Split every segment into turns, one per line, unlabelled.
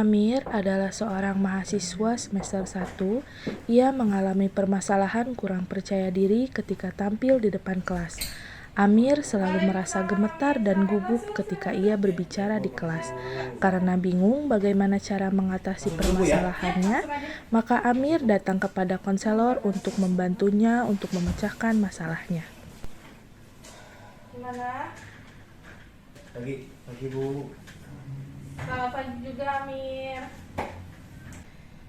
Amir adalah seorang mahasiswa semester 1. Ia mengalami permasalahan kurang percaya diri ketika tampil di depan kelas. Amir selalu merasa gemetar dan gugup ketika ia berbicara di kelas. Karena bingung bagaimana cara mengatasi permasalahannya, maka Amir datang kepada konselor untuk membantunya untuk memecahkan masalahnya.
Gimana?
Pagi Bu.
Selamat pagi juga Amir.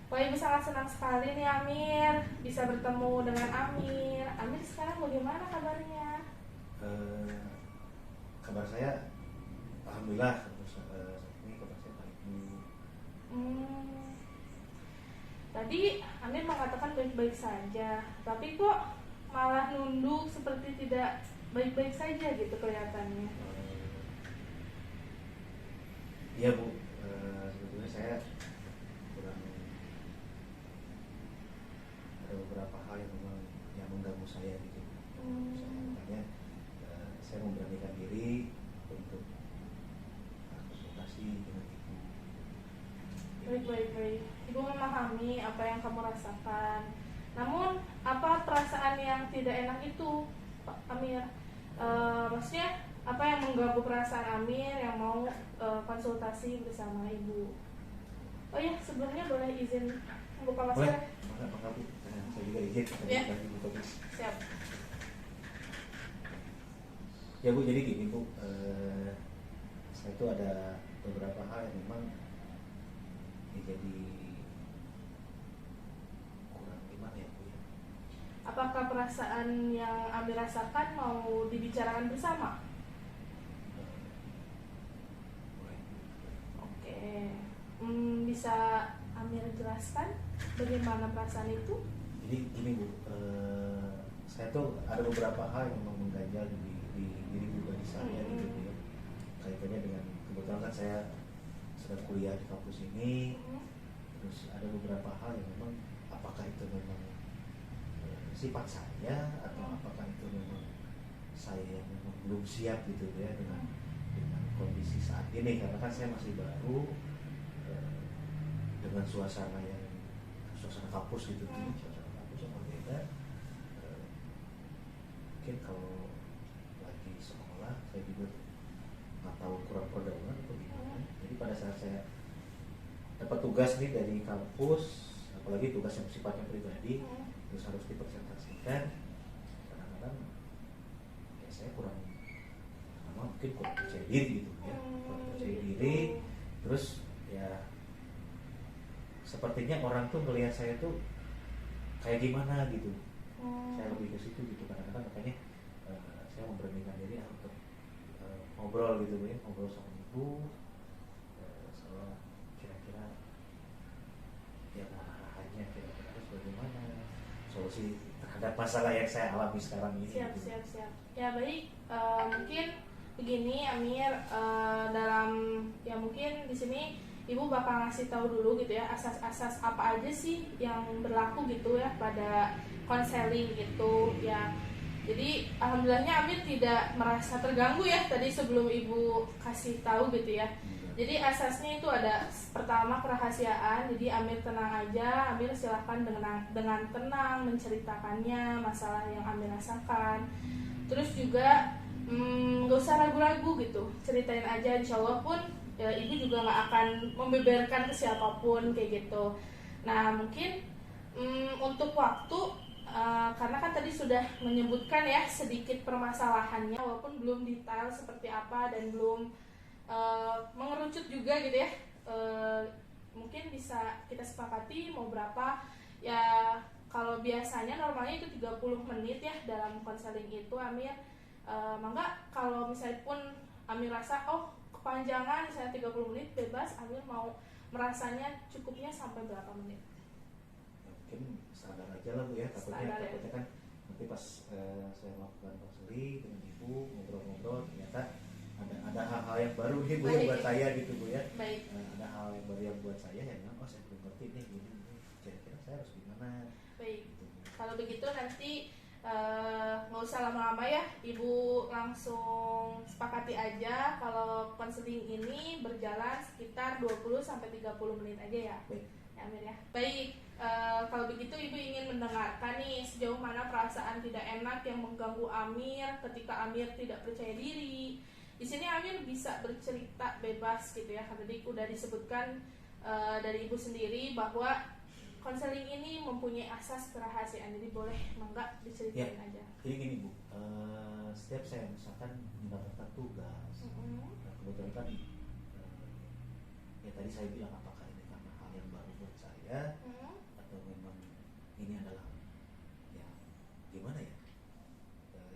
Wah, Ibu sangat senang sekali nih Amir bisa bertemu dengan Amir. Amir sekarang bagaimana kabarnya?
Kabar saya, alhamdulillah. Ini kabar saya baik Bu.
Tadi Amir mengatakan baik-baik saja, tapi kok malah nunduk seperti tidak baik-baik saja gitu kelihatannya.
Iya Bu, sebetulnya saya kurang ada beberapa hal yang memang yang mengganggu saya gitu. Makanya saya memberanikan diri untuk konsultasi dengan Ibu.
Baik. Ibu memahami apa yang kamu rasakan. Namun, apa perasaan yang tidak enak itu, Pak Amir? Maksudnya, apa yang mengganggu perasaan Amir yang mau konsultasi bersama Ibu? Oh ya, sebelumnya boleh izin membuka masker?
Maka Bu, saya juga izin.
Ya.
Bu.
Siap.
Ya Bu, jadi gini Bu, saya itu ada beberapa hal yang memang jadi kurang gimana ya Bu ya.
Apakah perasaan yang Amir rasakan mau dibicarakan bersama?
Boleh.
Oke. Bisa Amir jelaskan bagaimana perasaan itu?
Jadi gini Bu, saya tuh ada beberapa hal yang memang mengganjal di diri pribadi saya gitu Bu ya. Kaitannya dengan kebetulan kan saya sedang kuliah di kampus ini, terus ada beberapa hal yang memang apakah itu memang sifat saya atau apakah itu memang saya yang memang belum siap gitu ya dengan kondisi saat ini, karena kan saya masih baru dengan suasana kampus gitu, suasana kampus yang berbeda. Mungkin kalau lagi sekolah saya juga nggak tahu kurang pergaulan atau gimana. Jadi pada saat saya dapat tugas nih dari kampus, apalagi tugas yang sifatnya pribadi, terus harus dipresentasikan, kadang-kadang ya saya kurang mungkin kurang percaya diri gitu ya, kurang percaya diri. Terus ya sepertinya orang tuh melihat saya tuh kayak gimana gitu. Saya lebih ke situ gitu kadang-kadang, makanya saya memberanikan diri untuk ngobrol gitu ya, ngobrol sama Ibu. Saya kira-kira ya arahannya kira-kira harus bagaimana, solusi terhadap masalah yang saya alami sekarang ini.
Siap.
Gitu.
Ya baik, mungkin begini Amir, dalam ya mungkin di sini Ibu bakal ngasih tahu dulu gitu ya asas-asas apa aja sih yang berlaku gitu ya pada konseling gitu ya. Jadi alhamdulillahnya Amir tidak merasa terganggu ya tadi sebelum Ibu kasih tahu gitu ya. Jadi asasnya itu ada pertama kerahasiaan. Jadi Amir tenang aja, Amir silahkan dengan tenang menceritakannya masalah yang Amir rasakan. Terus juga gak usah ragu-ragu gitu, ceritain aja, insya Allah pun ya, Ibu juga gak akan membeberkan ke siapapun kayak gitu. Nah mungkin untuk waktu, karena kan tadi sudah menyebutkan ya sedikit permasalahannya, walaupun belum detail seperti apa dan belum mengerucut juga gitu ya. Mungkin bisa kita sepakati mau berapa ya. Kalau biasanya normalnya itu 30 menit ya dalam konseling itu Amir. Mangga kalau misalnya pun Amir rasa kepanjangan misalnya 30 menit bebas, Amir mau merasanya cukupnya sampai berapa menit?
Mungkin standar aja lah Bu ya, takutnya kan nanti pas saya melakukan konseling dengan Ibu ngobrol-ngobrol ternyata ada hal-hal yang baru nih Bu yang buat saya gitu Bu ya.
Baik.
Ada hal yang baru yang buat saya yang saya belum ngerti nih gini, kira-kira saya harus gimana.
Baik. Kalau begitu nanti nggak usah lama-lama ya, Ibu langsung sepakati aja kalau konseling ini berjalan sekitar 20 sampai 30 menit aja ya.
Baik.
Ya Amir ya. Baik, kalau begitu Ibu ingin mendengarkan nih sejauh mana perasaan tidak enak yang mengganggu Amir ketika Amir tidak percaya diri. Di sini Amir bisa bercerita bebas gitu ya. Tadi udah disebutkan dari Ibu sendiri bahwa konseling ini mempunyai asas kerahasiaan, jadi boleh mangga diceritain aja.
Jadi gini Bu, setiap saya misalkan mendapatkan tugas, nah kebetulan kan ya tadi saya bilang apakah ini karena hal yang baru buat saya atau memang ini adalah ya gimana ya?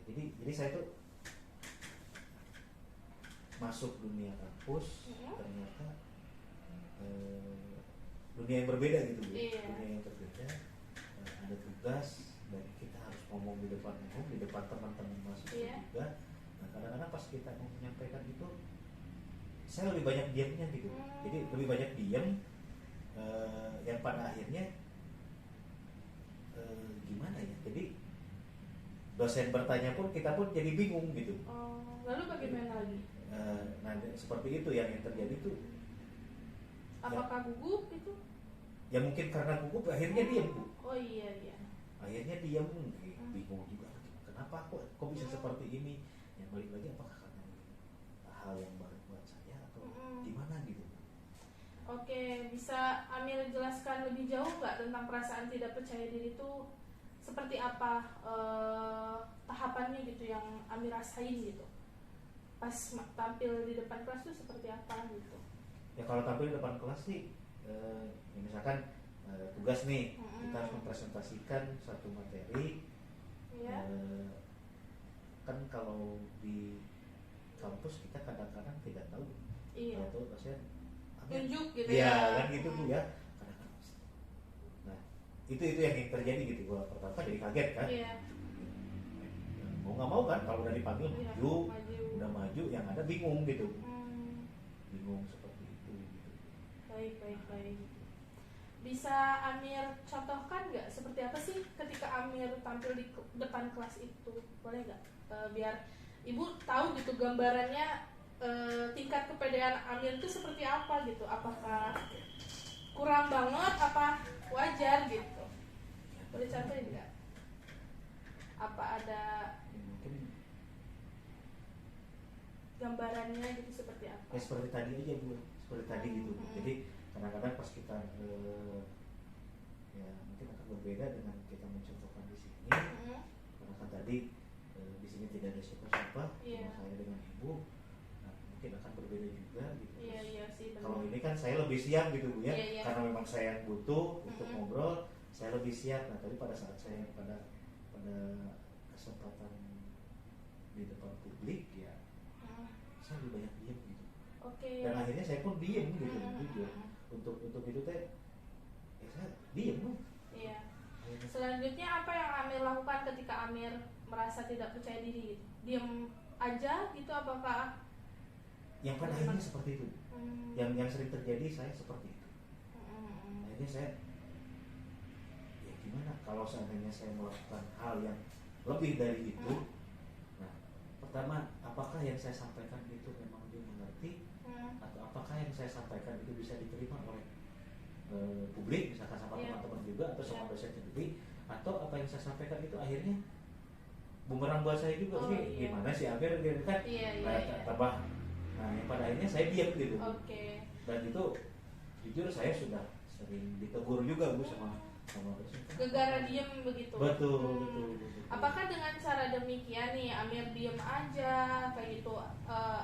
Jadi saya tuh masuk dunia kampus ternyata dunia yang berbeda gitu Bu.
Iya.
Dunia yang berbeda, ada tugas dan kita harus ngomong di depan umum, di depan teman-teman mahasiswa
Iya.
juga. Nah kadang-kadang pas kita mau menyampaikan itu, saya lebih banyak diamnya gitu. Jadi lebih banyak diam, yang pada akhirnya gimana ya? Jadi dosen bertanya pun kita pun jadi bingung gitu.
Lalu bagaimana lagi?
Nah seperti itu yang terjadi tuh.
Apakah gugup itu?
Ya mungkin karena gugup akhirnya diam Bu.
Oh iya.
Akhirnya diam, bingung juga kenapa kok bisa seperti ini. Yang balik lagi apakah karena ini hal yang baru buat saya atau gimana gitu.
Oke, bisa Amir jelaskan lebih jauh nggak tentang perasaan tidak percaya diri itu seperti apa tahapannya gitu yang Amir rasain gitu pas tampil di depan kelas itu seperti apa gitu?
Ya kalau tampil di depan kelas sih, ya misalkan tugas nih, kita harus mempresentasikan satu materi.
Iya.
Kan kalau di kampus kita kadang-kadang tidak tahu.
Iya.
Kalau tahu dosen
Tunjuk gitu
ya.
ya.
Kan gitu Bu ya. Kadang-kadang. Nah itu yang terjadi gitu. Gua pertama jadi kaget kan.
Iya.
Mau nggak mau kan kalau udah dipanggil
Iya,
maju,
maju.
udah maju, yang ada bingung gitu. Bingung seperti itu gitu.
Baik. Bisa Amir contohkan nggak seperti apa sih ketika Amir tampil di depan kelas itu? Boleh nggak? Biar Ibu tahu gitu gambarannya, tingkat kepedean Amir itu seperti apa gitu? Apakah kurang banget? Apa wajar gitu? Boleh contohin nggak? Apa ada
Ya, mungkin
gambarannya gitu seperti apa?
ya seperti tadi aja Bu, seperti tadi gitu. Jadi kadang-kadang pas kita ya mungkin akan berbeda dengan kita mencontohkan di sini. Karena kan tadi di sini tidak ada siapa-siapa,
Iya.
cuma saya dengan Ibu. Nah, mungkin akan berbeda juga gitu.
Iya sih benar.
Kalau ini kan saya lebih siap gitu Bu ya,
Iya.
karena memang saya yang butuh untuk ngobrol, saya lebih siap. Nah tadi pada saat saya pada kesempatan di depan publik ya, saya lebih banyak diam gitu.
Oke.
Dan akhirnya saya pun diem gitu, jujur. Untuk itu teh, ya saya diem Bu.
Iya.
Akhirnya,
Selanjutnya apa yang Amir lakukan ketika Amir merasa tidak percaya diri gitu? Diam aja gitu apakah?
yang pada akhirnya seperti itu. Yang sering terjadi saya seperti itu. Akhirnya saya, ya gimana kalau seandainya saya melakukan hal yang lebih dari itu. Nah, pertama, apakah yang saya sampaikan itu memang dia mengerti, atau apakah yang saya sampaikan itu bisa diterima oleh publik, misalkan sama
Iya.
teman-teman juga atau sama
Iya.
dosen sendiri, atau apa yang saya sampaikan itu akhirnya bumerang buat saya juga.
Oh,
Ini
iya.
gimana sih Amir gitu kan.
Iya.
Tambah, nah yang pada akhirnya saya diam gitu.
Oke.
Dan itu jujur saya sudah sering ditegur juga Bu sama dosen.
Gegara diem begitu.
Betul.
Apakah dengan cara demikian nih Amir diem aja kayak gitu?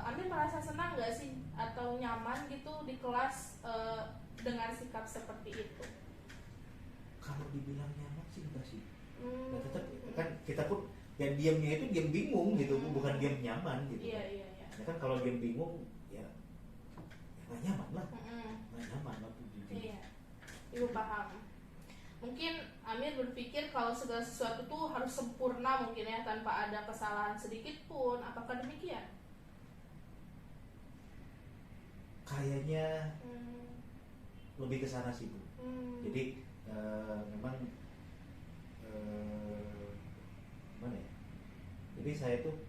Amir merasa senang nggak sih atau nyaman gitu di kelas dengan sikap seperti itu?
Kalau dibilang nyaman sih enggak sih.
Hmm.
Nah, tetap kan kita pun yang diamnya itu diam bingung gitu, Bu, bukan diam nyaman gitu.
Iya.
Ya kan kalau diam bingung ya nggak nyaman lah,
Mm-mm.
nggak nyaman lah Bu, jujur.
Iya, Ibu paham. Mungkin Amir berpikir kalau segala sesuatu tuh harus sempurna mungkin ya tanpa ada kesalahan sedikit pun. Apakah demikian?
Kayaknya lebih ke sana sih Bu. Jadi memang Jadi saya tuh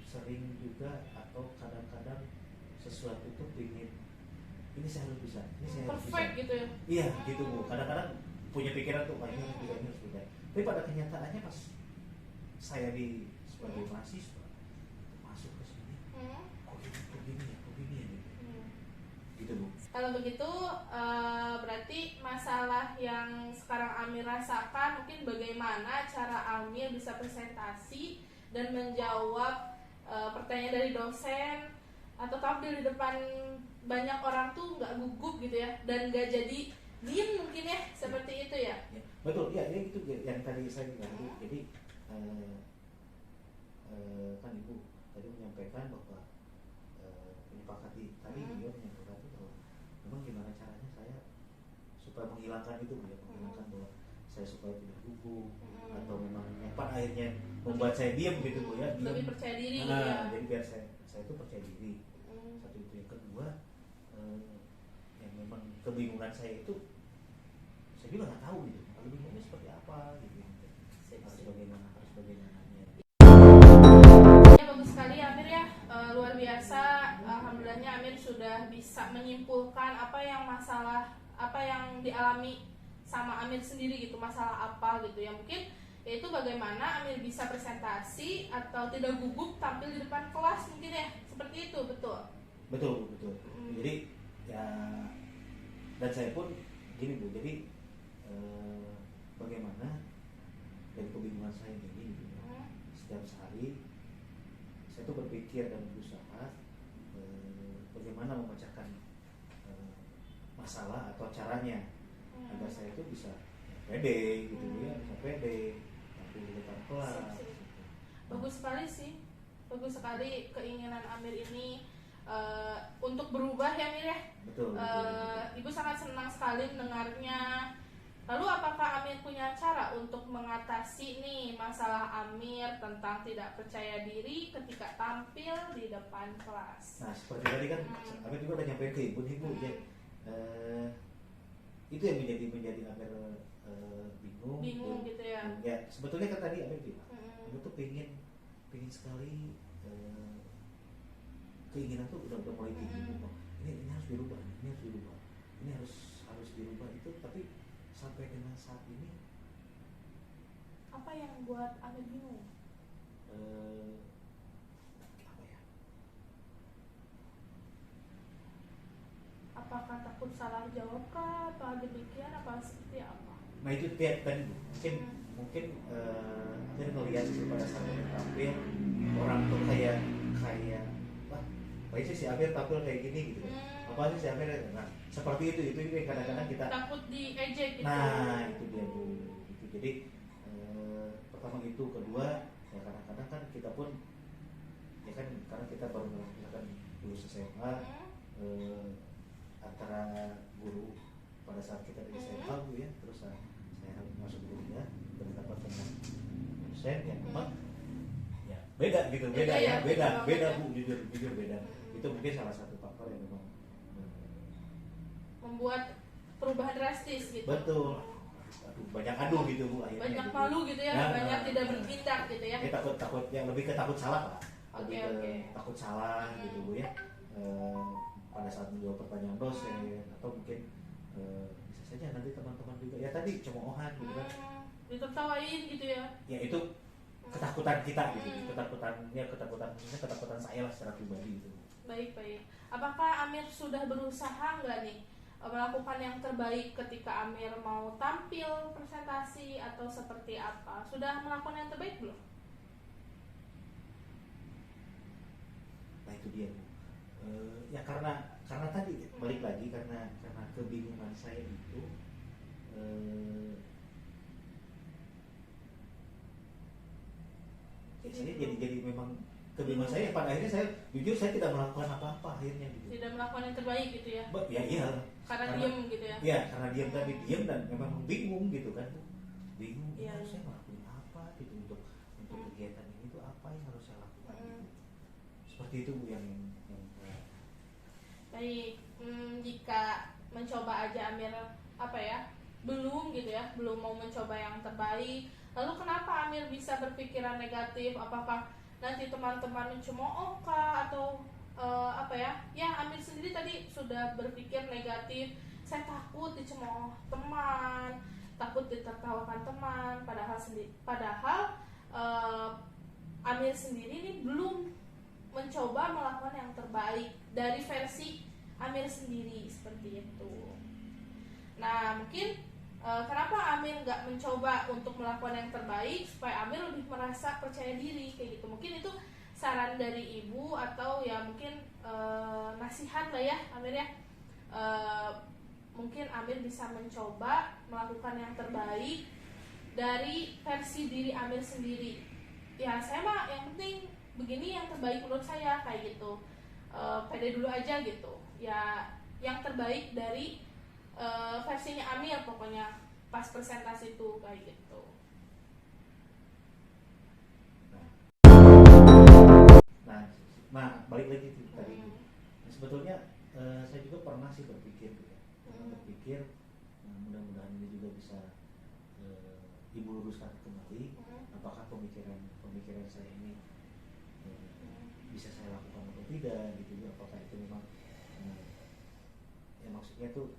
sering juga atau kadang-kadang sesuatu tuh pingin ini saya harus bisa, ini saya harus bisa.
Perfect gitu ya.
Iya gitu Bu. Kadang-kadang punya pikiran tuh ini harus bisa, ini harus bisa. Tapi pada kenyataannya pas saya di sebagai mahasiswa masuk ke sini, kok gini ya, gitu. Gitu Bu.
Kalau begitu berarti masalah yang sekarang Amir rasakan mungkin bagaimana cara Amir bisa presentasi dan menjawab pertanyaan dari dosen atau tampil di depan banyak orang tuh nggak gugup gitu ya, dan nggak jadi diem mungkin ya, seperti itu ya.
Ya, betul, ya itu yang tadi saya bilang Bu. Jadi kan Ibu tadi menyampaikan bahwa menyepakati tadi beliau menyepakati bahwa memang gimana caranya saya supaya menghilangkan itu Bu, ya, menghilangkan bahwa saya supaya tidak gugup atau memang yang pada akhirnya membuat saya diam gitu Bu ya, diam.
Lebih percaya diri gitu ya.
Jadi biar saya itu percaya diri. Satu itu, yang kedua yang memang kebingungan saya itu saya juga nggak tahu gitu, kalau bingungnya seperti apa gitu, harus bagaimananya.
Ya bagus sekali Amir ya, luar biasa. Alhamdulillahnya Amir sudah bisa menyimpulkan apa yang dialami sama Amir sendiri gitu, masalah apa gitu ya, mungkin yaitu bagaimana Amir bisa presentasi atau tidak gugup tampil di depan kelas mungkin ya, seperti itu. Betul.
Jadi ya, dan saya pun gini Bu, jadi bagaimana dari kebingungan saya ini gitu, setiap hari saya tuh berpikir dan berusaha bagaimana memecahkan masalah atau caranya agar saya itu bisa pede gitu ya, bisa pede tapi di depan kelas.
Bagus sekali sih, bagus sekali keinginan Amir ini untuk berubah ya Amir ya.
Betul.
Ibu sangat senang sekali mendengarnya. Lalu apakah Amir punya cara untuk mengatasi nih masalah Amir tentang tidak percaya diri ketika tampil di depan kelas?
Nah seperti tadi kan Amir juga udah nyampein ke ibu ya, itu yang menjadi Amir
bingung gitu ya.
Ya sebetulnya kan tadi Amir bilang Amir tuh pengen sekali, keinginan tuh udah mulai tinggi. Ini harus dirubah, ini harus dirubah itu, tapi sampai dengan saat ini
apa yang buat Amir bingung?
Apa ya?
Apakah takut salah jawab kah? Apa demikian? Apa seperti apa?
Nah itu tiap tadi mungkin Amir ngelihat pada saat Amir tampil orang tuh kayak wah sih si Amir tampil kayak gini gitu. Apa sih si Amir? Nah seperti itu yang kadang-kadang kita
takut diejek gitu.
Nah itu dia Bu gitu. Jadi pertama itu, kedua ya kadang-kadang kan kita pun ya kan karena kita baru melakukan lulus SMA, antara guru pada saat kita di SMA Bu ya, terus saya masuk kuliah berhadapan dengan dosen yang memang ya beda gitu, beda Bu, jujur beda. Itu mungkin salah satu faktor yang memang
membuat perubahan drastis gitu.
betul. Aduh, banyak gitu Bu akhirnya.
Banyak
gitu.
malu gitu ya, banyak tidak bertindak gitu ya.
Takut yang lebih ke takut salah lah.
Oke.
Takut salah gitu Bu ya. Pada saat menjawab pertanyaan dosen atau mungkin bisa saja nanti teman-teman juga ya tadi cemoohan gitu kan.
Ditertawain gitu ya.
Ya itu ketakutan kita gitu. Ketakutan saya lah secara pribadi gitu.
Baik. Apakah Amir sudah berusaha nggak nih melakukan yang terbaik ketika Amir mau tampil presentasi atau seperti apa? Sudah melakukan yang terbaik belum?
Nah itu dia Bu. Ya karena tadi balik lagi karena kebingungan saya itu saya jadi memang kebingungan saya, pada akhirnya saya jujur saya tidak melakukan apa-apa akhirnya gitu.
Tidak melakukan yang terbaik gitu ya?
Iya.
Karena diem gitu ya?
Iya, karena diem dan memang bingung gitu kan. Bingung,
Iya.
harus saya melakukan apa gitu untuk kegiatan ini tuh apa yang harus saya lakukan gitu. Seperti itu Bu yang
Baik, jika mencoba aja Amir belum gitu ya, belum mau mencoba yang terbaik, Lalu kenapa Amir bisa berpikiran negatif? Apakah nanti teman-teman mencemooh kah atau apa ya? Ya Amir sendiri tadi sudah berpikir negatif. Saya takut dicemooh teman, takut ditertawakan teman. Padahal Amir sendiri ini belum mencoba melakukan yang terbaik dari versi Amir sendiri seperti itu. Nah mungkin kenapa Amir nggak mencoba untuk melakukan yang terbaik supaya Amir lebih merasa percaya diri kayak gitu? Mungkin itu saran dari ibu atau ya mungkin nasihat lah ya Amir ya. Mungkin Amir bisa mencoba melakukan yang terbaik dari versi diri Amir sendiri. Ya saya mah yang penting begini yang terbaik menurut saya kayak gitu. Pede dulu aja gitu. Ya yang terbaik dari versinya Amir pokoknya pas presentasi itu kayak gitu.
Nah balik lagi tuh tadi. Sebetulnya saya juga pernah sih berpikir gitu ya. Berpikir mudah-mudahan ini juga bisa ibu luruskan kembali apakah pemikiran saya ini bisa saya lakukan atau tidak gitu ya, apakah itu memang ya maksudnya tuh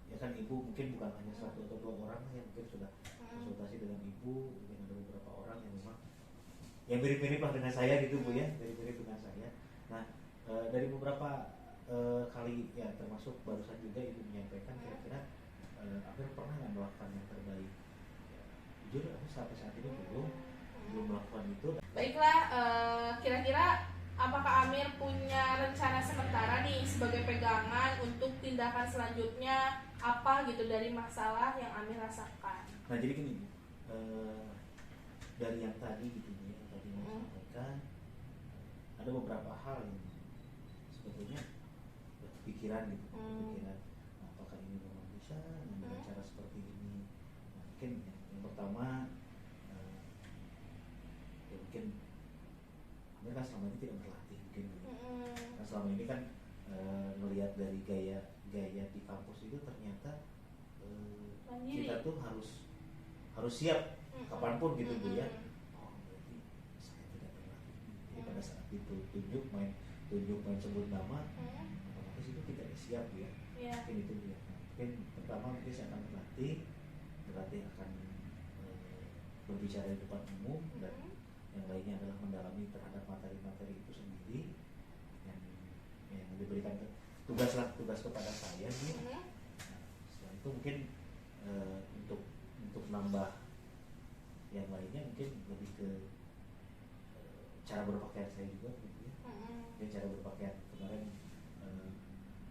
ya kan ibu mungkin bukan hanya satu atau dua orang yang mungkin sudah konsultasi dengan ibu, mungkin ada beberapa orang yang memang yang mirip-mirip lah dengan saya gitu Bu ya, mirip-mirip dengan saya. Nah dari beberapa kali ya termasuk barusan juga ibu menyampaikan kira-kira Amir pernah nggak melakukan yang terbaik? Ya, jujur aku sampai saat ini belum melakukan itu.
Baiklah, kira-kira apakah Amir punya rencana sementara nih sebagai pegangan untuk tindakan selanjutnya apa gitu dari masalah yang Amir rasakan?
Nah jadi gini, dari yang tadi gitu ya, yang tadi saya sampaikan, ada beberapa hal yang sebetulnya berpikiran gitu, berpikiran apakah ini memang bisa dengan cara seperti ini. Nah, mungkin yang pertama ya mungkin Amir kan selama ini tidak berlatih mungkin kan selama ini kan melihat dari gaya di kampus itu ternyata kita tuh harus siap kapanpun gitu Bu ya. Oh berarti saya tidak berlatih. Jadi pada saat itu tunjuk main sebut nama, otomatis itu tidak siap ya. Mungkin itu dia. Nah, mungkin pertama mungkin saya akan berlatih akan berbicara di depan umum dan yang lainnya adalah mendalami terhadap materi-materi itu sendiri yang diberikan tugas kepada saya gitu. Nah, setelah itu mungkin untuk nambah yang lainnya mungkin lebih ke cara berpakaian saya juga gitu ya. Dan cara berpakaian kemarin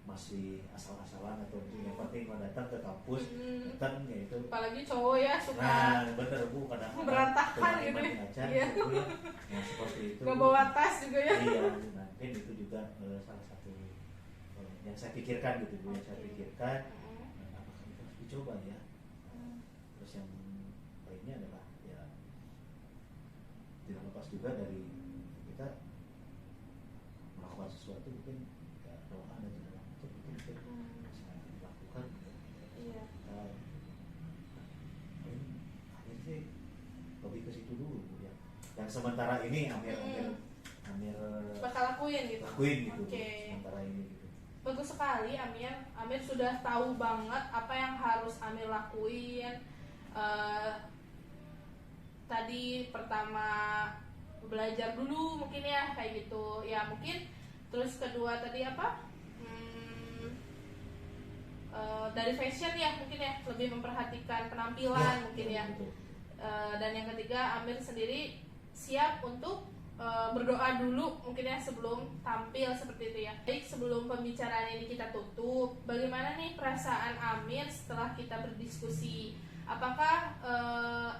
masih asal-asalan atau yang penting kalau datang ke kampus datang ya itu.
Apalagi cowok ya suka.
Nah bener Bu kadang-kadang
berantakan gitu.
Iya. Gitu ya. Nah seperti itu.
Gak bawa tas juga ya.
Iya, nah mungkin itu juga salah satu yang saya pikirkan gitu Bu, yang saya pikirkan apakah itu harus dicoba ya. Terus yang lainnya adalah ya tidak lepas juga dari kita melakukan sesuatu mungkin ya doa dan segala macam itu mungkin bisa dilakukan gitu.
Iya.
Akhirnya sih lebih ke situ dulu Bu ya. Yang sementara ini Amir
bakal lakuin gitu.
Okay. Sementara ini gitu.
Bagus sekali Amir sudah tahu banget apa yang harus Amir lakuin. Tadi pertama belajar dulu mungkin ya kayak gitu ya mungkin. Terus kedua tadi apa dari fashion ya mungkin ya lebih memperhatikan penampilan mungkin ya. Dan yang ketiga Amir sendiri siap untuk berdoa dulu mungkin ya sebelum tampil seperti itu ya. Baik, sebelum pembicaraan ini kita tutup, bagaimana nih perasaan Amir setelah kita berdiskusi? Apakah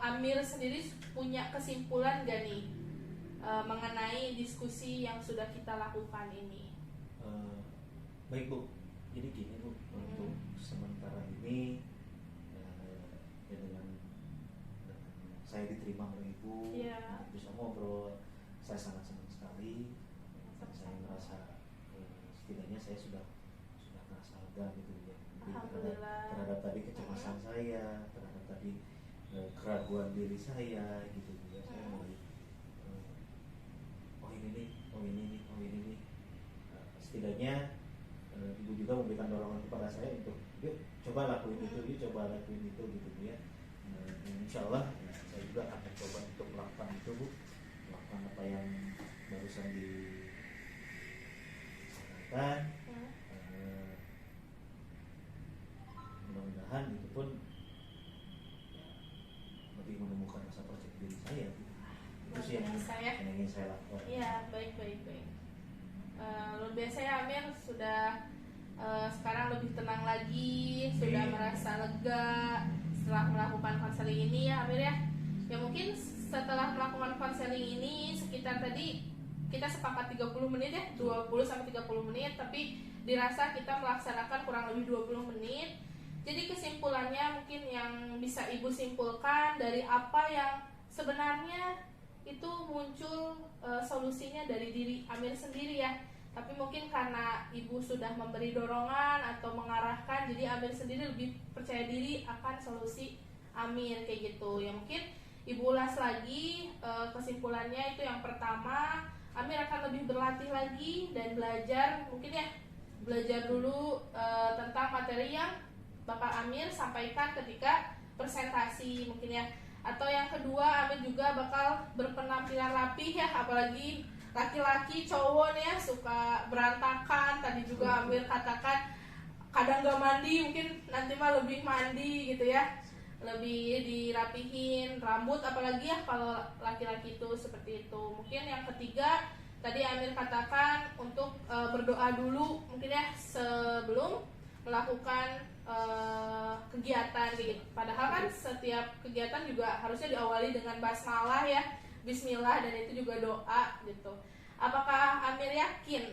Amir sendiri punya kesimpulan gak nih mengenai diskusi yang sudah kita lakukan ini?
Baik Bu, jadi gini Bu, untuk sementara ini ya dengan saya diterima oleh Ibu, bisa ngobrol, saya sangat senang sekali dan saya merasa setidaknya saya sudah merasa lega gitu ya terhadap tadi kecemasan saya, terhadap tadi keraguan diri saya gitu ya. Saya mulai oh ini nih, oh ini nih, oh ini nih. Setidaknya ibu juga memberikan dorongan kepada saya untuk yuk coba lakuin itu, yuk coba lakuin itu gitu Bu ya. Insya Allah ya, saya juga akan coba untuk melakukan itu Bu, melakukan apa yang barusan disampaikan. Mudah-mudahan itu pun ya, lebih menemukan rasa percaya diri saya gitu. Itu sih yang ingin saya lakukan.
Iya, baik. Luar biasa ya Amir, sudah sekarang lebih tenang lagi, sudah merasa lega setelah melakukan konseling ini ya Amir ya. Ya mungkin setelah melakukan konseling ini sekitar tadi kita sepakat 30 menit ya, 20-30 menit, tapi dirasa kita melaksanakan kurang lebih 20 menit. Jadi kesimpulannya mungkin yang bisa Ibu simpulkan dari apa yang sebenarnya itu muncul solusinya dari diri Amir sendiri ya. Tapi mungkin karena Ibu sudah memberi dorongan atau mengarahkan, jadi Amir sendiri lebih percaya diri akan solusi Amir kayak gitu. Ya mungkin Ibu ulas lagi kesimpulannya itu yang pertama, Amir akan lebih berlatih lagi dan belajar, mungkin ya belajar dulu tentang materi yang Bapak Amir sampaikan ketika presentasi mungkin ya. Atau yang kedua, Amir juga bakal berpenampilan rapih ya, apalagi laki-laki cowok nih ya suka berantakan. Tadi juga Amir katakan kadang gak mandi, mungkin nanti mah lebih mandi gitu ya, lebih dirapihin rambut, apalagi ya kalau laki-laki itu seperti itu. Mungkin yang ketiga tadi Amir katakan untuk berdoa dulu mungkin ya sebelum melakukan kegiatan gitu. Padahal kan setiap kegiatan juga harusnya diawali dengan basmalah ya, bismillah, dan itu juga doa gitu. Apakah Amir yakin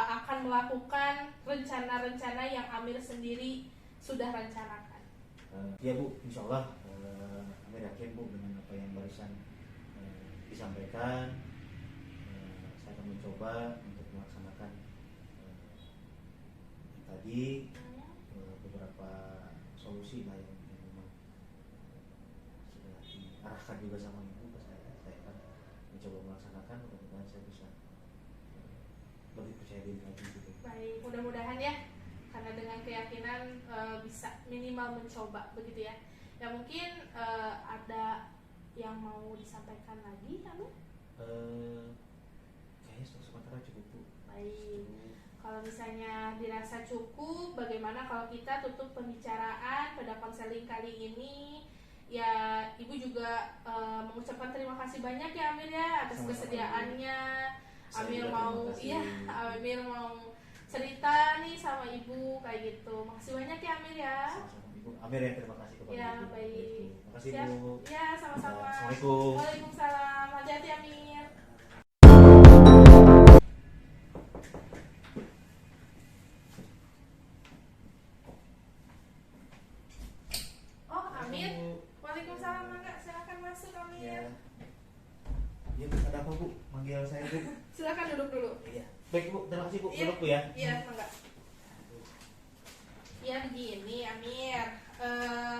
akan melakukan rencana-rencana yang Amir sendiri sudah rencanakan?
Ya Bu, insya Allah Amir yakin Bu dengan apa yang barusan disampaikan. Saya akan mencoba untuk melaksanakan tadi beberapa solusi lah yang memang sudah diarahkan juga sama Ibu ke saya. Saya akan mencoba melaksanakan, mudah-mudahan saya bisa lebih percaya diri lagi gitu.
Baik, mudah-mudahan ya, karena dengan keyakinan bisa minimal mencoba begitu ya. Ya mungkin ada yang mau disampaikan lagi kamu?
Kayaknya sementara cukup Bu.
Baik, kalau misalnya dirasa cukup, bagaimana kalau kita tutup pembicaraan pada konseling kali ini? Ya, Ibu juga mengucapkan terima kasih banyak ya Amir ya atas kesediaannya. Amir mau cerita nih sama Ibu kayak gitu. Makasih banyak ya Amir ya.
Sama-sama Ibu. Amir yang terima kasih kepada
Ya,
Ibu.
baik.
Terima kasih
Siap.
Bu.
Ya, sama-sama.
Assalamualaikum.
Waalaikumsalam. Hati-hati Amir. Oh, Amir. Waalaikumsalam. Mangga, silakan masuk Amir.
Ya. Ya, ada apa Bu? Manggil saya Bu.
Silakan duduk dulu.
Iya. Baik Bu, terima kasih Bu.
Iya.
Duduk Bu ya.
Iya, mangga. Ya begini Amir,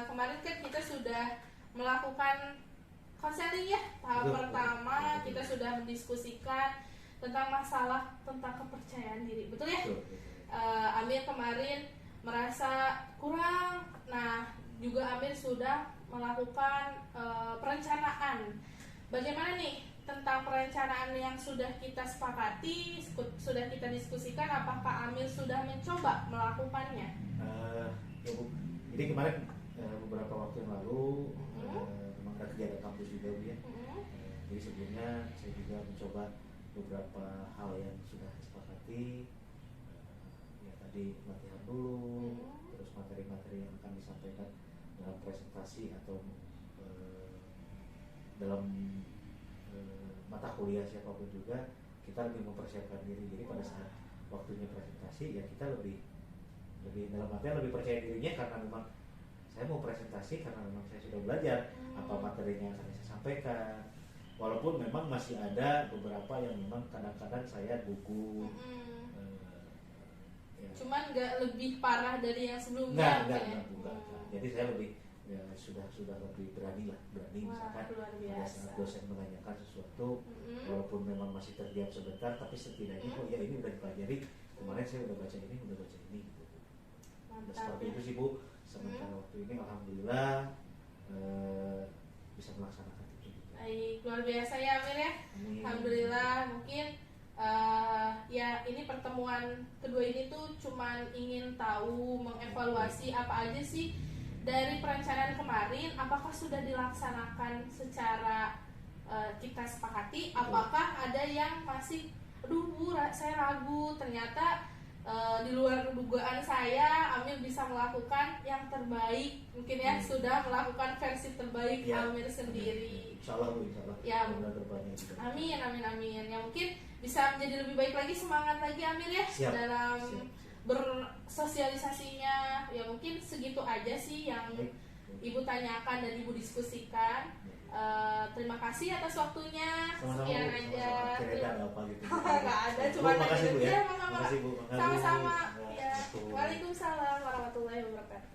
kemarin kan kita sudah melakukan konseling ya. Tahap
Betul,
pertama
betul.
kita sudah mendiskusikan tentang masalah tentang kepercayaan diri, betul ya?
Betul.
Amir kemarin merasa kurang. Nah, juga Amir sudah melakukan perencanaan. Bagaimana nih tentang perencanaan yang sudah kita sepakati, sudah kita diskusikan? Apakah Amir sudah mencoba melakukannya?
Ya Bu, jadi kemarin beberapa waktu yang lalu memang ada kegiatan kampus juga Bu ya. Jadi sebelumnya saya juga mencoba beberapa hal yang sudah disepakati. Ya tadi latihan dulu, terus materi-materi yang akan disampaikan dalam presentasi atau dalam mata kuliah siapapun juga, kita lebih mempersiapkan diri. Jadi pada saat waktunya presentasi ya kita lebih dalam artian lebih percaya dirinya, karena memang saya mau presentasi karena memang saya sudah belajar apa materinya yang akan saya sampaikan. Walaupun memang masih ada beberapa yang memang kadang-kadang saya gugup. Ya.
Cuman nggak lebih parah dari yang sebelumnya.
Enggak. Jadi saya lebih ya sudah lebih berani
Wah,
misalkan
luar
pada
biasa.
saat dosen menanyakan sesuatu, walaupun memang masih terdiam sebentar, tapi setidaknya oh ya ini udah dipelajari, kemarin saya udah baca ini gitu. Nah,
Mantap
seperti
ya.
itu sih Bu, sementara waktu ini alhamdulillah bisa melaksanakan itu juga.
Baik, luar biasa ya Amir ya.
Amin.
Alhamdulillah, mungkin ya ini pertemuan kedua ini tuh cuman ingin tahu, mengevaluasi apa aja sih dari perencanaan kemarin, apakah sudah dilaksanakan secara kita sepakati, apakah ada yang masih, aduh Bu, saya ragu, ternyata di luar dugaan saya, Amir bisa melakukan yang terbaik, mungkin ya sudah melakukan versi terbaik
Ya.
Amir sendiri.
Insya Allah Bu, insya Allah.
Ya.
Mudah-mudahan terbanyak juga.
Amin. Ya mungkin bisa menjadi lebih baik lagi, semangat lagi Amir ya.
Siap.
Dalam
Siap.
bersosialisasinya. Ya mungkin segitu aja sih yang
Baik.
Ibu tanyakan dan Ibu diskusikan. Terima kasih atas waktunya.
Sama-sama
Sekian
Bu,
aja.
sama-sama. Kira-kira ada apa gitu.
Nggak ada,
Bu,
cuma
makasih Bu ya.
sama-sama.
Makasih Bu. Makasih.
Sama-sama.
Ya,
Ya.
betul.
Waalaikumsalam warahmatullahi wabarakatuh.